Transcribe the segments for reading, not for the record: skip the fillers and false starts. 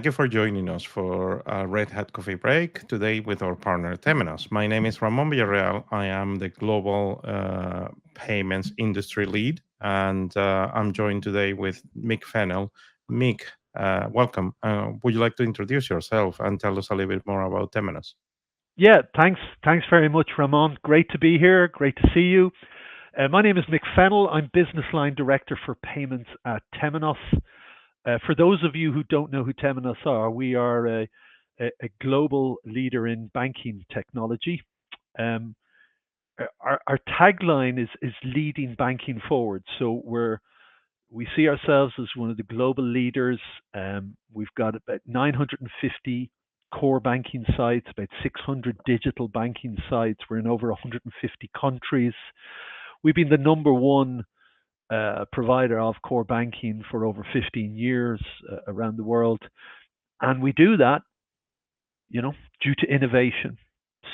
Thank you for joining us for a Red Hat Coffee Break today with our partner Temenos. My name is Ramon Villarreal. I am the Global Payments Industry Lead, and I'm joined today with Mick Fennell. Mick, welcome. Would you like to introduce yourself and tell us a little bit more about Temenos? Yeah, thanks very much, Ramon. Great to be here. Great to see you. My name is Mick Fennell. I'm Business Line Director for Payments at Temenos. For those of you who don't know who Temenos are, we are a global leader in banking technology. Um, our tagline is leading banking forward. So we see ourselves as one of the global leaders. We've got about 950 core banking sites, about 600 digital banking sites. We're in over 150 countries. We've been the number one provider of core banking for over 15 years around the world. And we do that, due to innovation.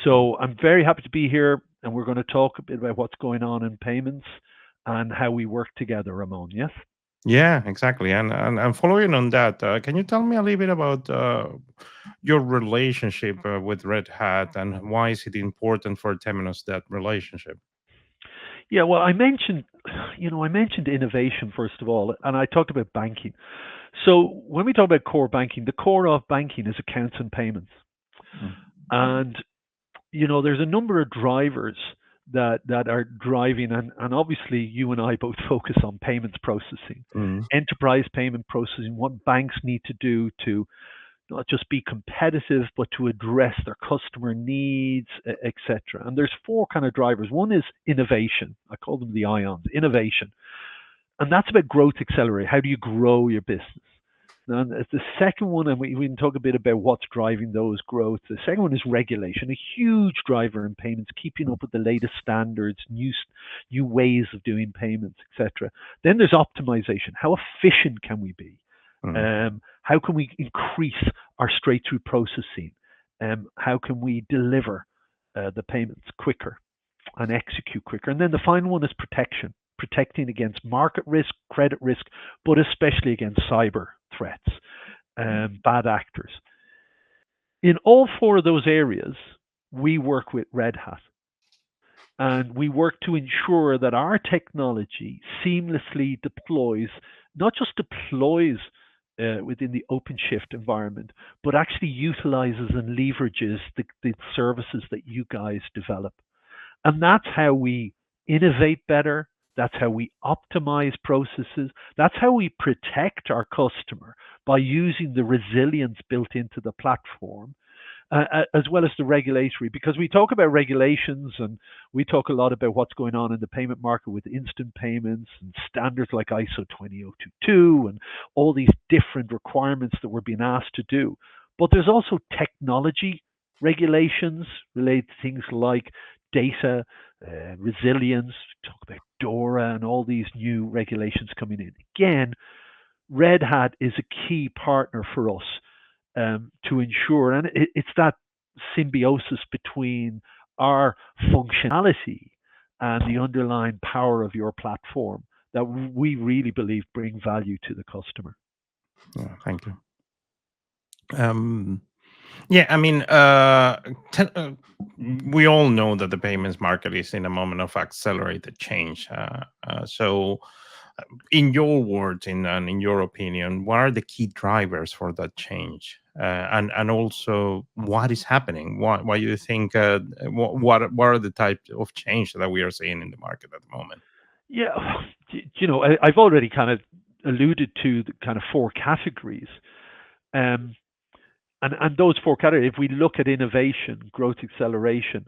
So I'm very happy to be here, and we're going to talk a bit about what's going on in payments and how we work together, Ramon. Yes? Yeah, exactly. And following on that, can you tell me a little bit about your relationship with Red Hat and why is it important for Temenos that relationship? Yeah, well, I mentioned innovation first of all, and I talked about banking. So when we talk about core banking, the core of banking is accounts and payments. Mm. And there's a number of drivers that are driving, and obviously you and I both focus on payments processing, Mm. enterprise payment processing, what banks need to do to not just be competitive, but to address their customer needs, etc. And there's four kind of drivers. One is innovation. I call them the ions, innovation. And that's about growth accelerate. How do you grow your business? And the second one, and we can talk a bit about what's driving those growth. The second one is regulation, a huge driver in payments, keeping up with the latest standards, new ways of doing payments, etc. Then there's optimization. How efficient can we be? Mm. How can we increase our straight through processing? How can we deliver the payments quicker and execute quicker? And then the final one is protection, protecting against market risk, credit risk, but especially against cyber threats, bad actors. In all four of those areas, we work with Red Hat. And we work to ensure that our technology seamlessly deploys, not just deploys within the OpenShift environment, but actually utilizes and leverages the services that you guys develop. And that's how we innovate better. That's how we optimize processes. That's how we protect our customer by using the resilience built into the platform, as well as the regulatory. Because we talk about regulations and we talk a lot about what's going on in the payment market with instant payments and standards like ISO 20022 and all these different requirements that we're being asked to do. But there's also technology regulations related to things like data, resilience, talk about DORA and all these new regulations coming in. Again, Red Hat is a key partner for us to ensure, and it's that symbiosis between our functionality and the underlying power of your platform that we really believe bring value to the customer. Yeah, thank you. Um, yeah, I mean, we all know that the payments market is in a moment of accelerated change. So, in your words, and in your opinion, what are the key drivers for that change? And also, what is happening? Why do you think? What are the types of change that we are seeing in the market at the moment? Yeah, I've already kind of alluded to the kind of four categories. Um, and those four categories, if we look at innovation, growth acceleration,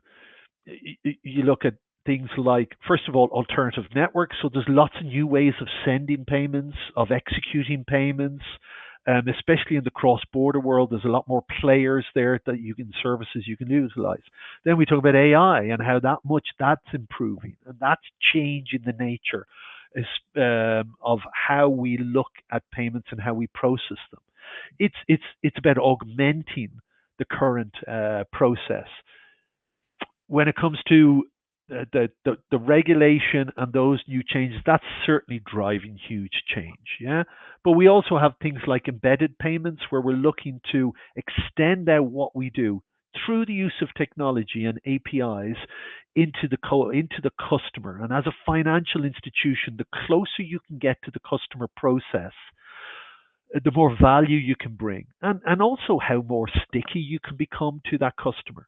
you look at things like, first of all, alternative networks. So there's lots of new ways of sending payments, of executing payments, especially in the cross-border world. There's a lot more players there that services you can utilize. Then we talk about AI and how that much that's improving, and that's changing the nature of how we look at payments and how we process them. It's about augmenting the current process when it comes to the regulation and those new changes, that's certainly driving huge change. Yeah. But we also have things like embedded payments where we're looking to extend out what we do through the use of technology and APIs into the customer. And as a financial institution, the closer you can get to the customer process, the more value you can bring, and also how more sticky you can become to that customer.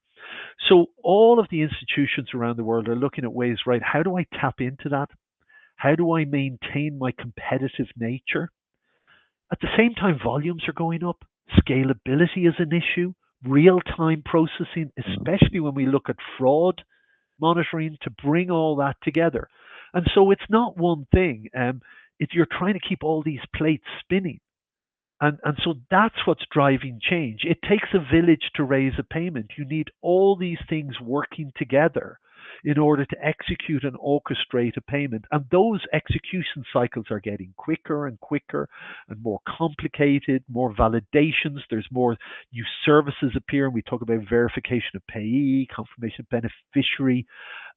So all of the institutions around the world are looking at ways, right? How do I tap into that? How do I maintain my competitive nature? At the same time, volumes are going up. Scalability is an issue. Real time processing, especially when we look at fraud monitoring, to bring all that together. And so it's not one thing. You're trying to keep all these plates spinning. And so that's what's driving change. It takes a village to raise a payment. You need all these things working together in order to execute and orchestrate a payment. And those execution cycles are getting quicker and quicker and more complicated, more validations. There's more new services appearing. We talk about verification of payee, confirmation of beneficiary,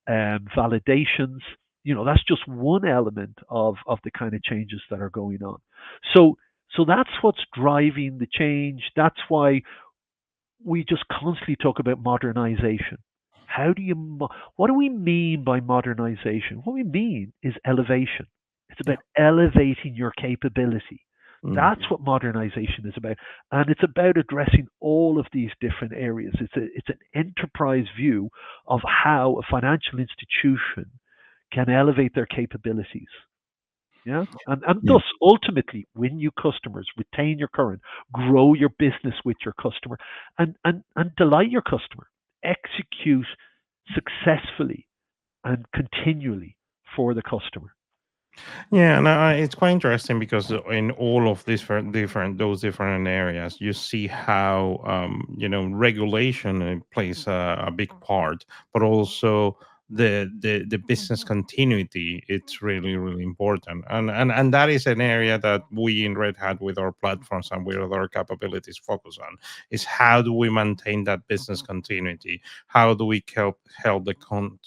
validations. That's just one element of the kind of changes that are going on. So so that's what's driving the change. That's why we just constantly talk about modernization. What do we mean by modernization? What we mean is elevation. It's Yeah. about elevating your capability. Mm. That's what modernization is about. And it's about addressing all of these different areas. It's an enterprise view of how a financial institution can elevate their capabilities. Yeah. And Yeah. thus ultimately win new customers, retain your current, grow your business with your customer, and delight your customer. Execute successfully and continually for the customer. Yeah, and it's quite interesting because in all of these different those different areas, you see how regulation plays a big part, but also the business continuity. It's really really important, and that is an area that we in Red Hat with our platforms and with our capabilities focus on. Is how do we maintain that business continuity? How do we help the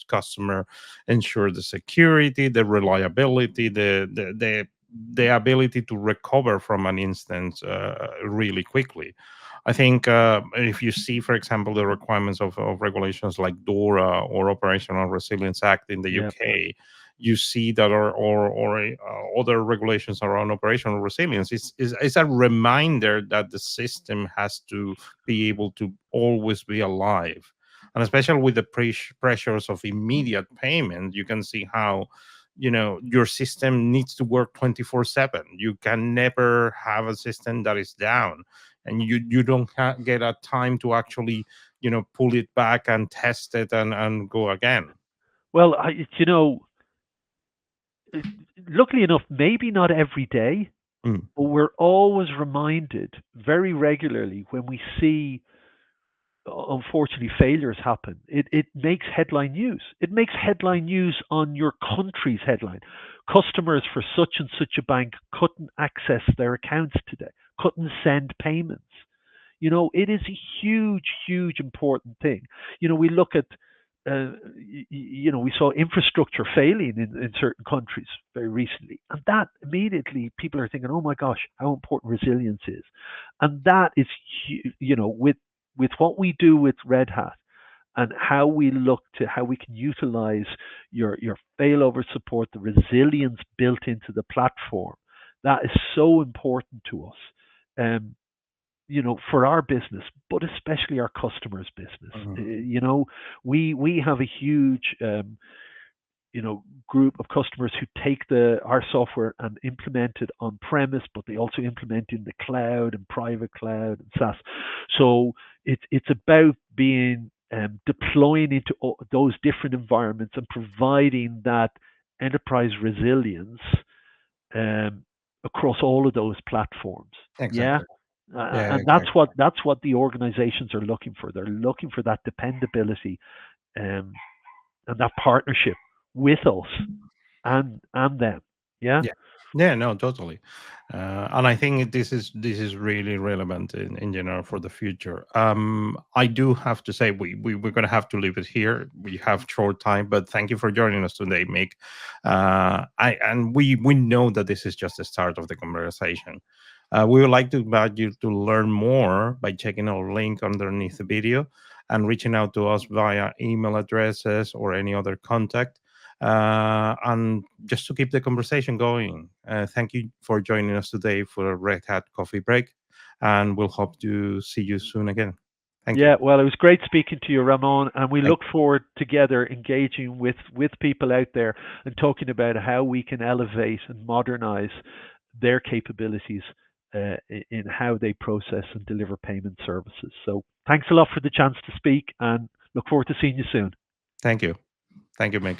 customer ensure the security, the reliability, the ability to recover from an instance really quickly. I think if you see, for example, the requirements of regulations like DORA or Operational Resilience Act in the Yeah. UK, you see that other regulations around operational resilience is a reminder that the system has to be able to always be alive, and especially with the pressures of immediate payment, you can see how your system needs to work 24/7. You can never have a system that is down, and you don't get a time to actually pull it back and test it and go again. Well, luckily enough, maybe not every day, Mm. but we're always reminded very regularly when we see, unfortunately, failures happen. It makes headline news. It makes headline news on your country's headline. Customers for such and such a bank couldn't access their accounts today, couldn't send payments. It is a huge, huge important thing. We look at, we saw infrastructure failing in certain countries very recently, and that immediately people are thinking, oh my gosh, how important resilience is, and that is, with what we do with Red Hat and how we look to how we can utilize your failover support, the resilience built into the platform. That is so important to us. Um, for our business, but especially our customers' business. Mhm. We have a huge group of customers who take our software and implement it on premise, but they also implement in the cloud and private cloud and SaaS. So it's about being deploying into those different environments and providing that enterprise resilience um, across all of those platforms. Yeah, Exactly. Yeah, and that's exactly. what the organizations are looking for. They're looking for that dependability, um, and that partnership with us and them. Yeah. Yeah. Yeah, no, totally. And I think this is really relevant in general for the future. I do have to say we're going to have to leave it here. We have short time, but thank you for joining us today, Mick. We know that this is just the start of the conversation. We would like to invite you to learn more by checking our link underneath the video and reaching out to us via email addresses or any other contact, and just to keep the conversation going. Thank you for joining us today for a Red Hat coffee break, and we'll hope to see you soon again. Thank you. Yeah, well, it was great speaking to you, Ramon, and we Thank, look forward together engaging with people out there and talking about how we can elevate and modernize their capabilities in how they process and deliver payment services. So, thanks a lot for the chance to speak, and look forward to seeing you soon. thank you. Thank you, Mick.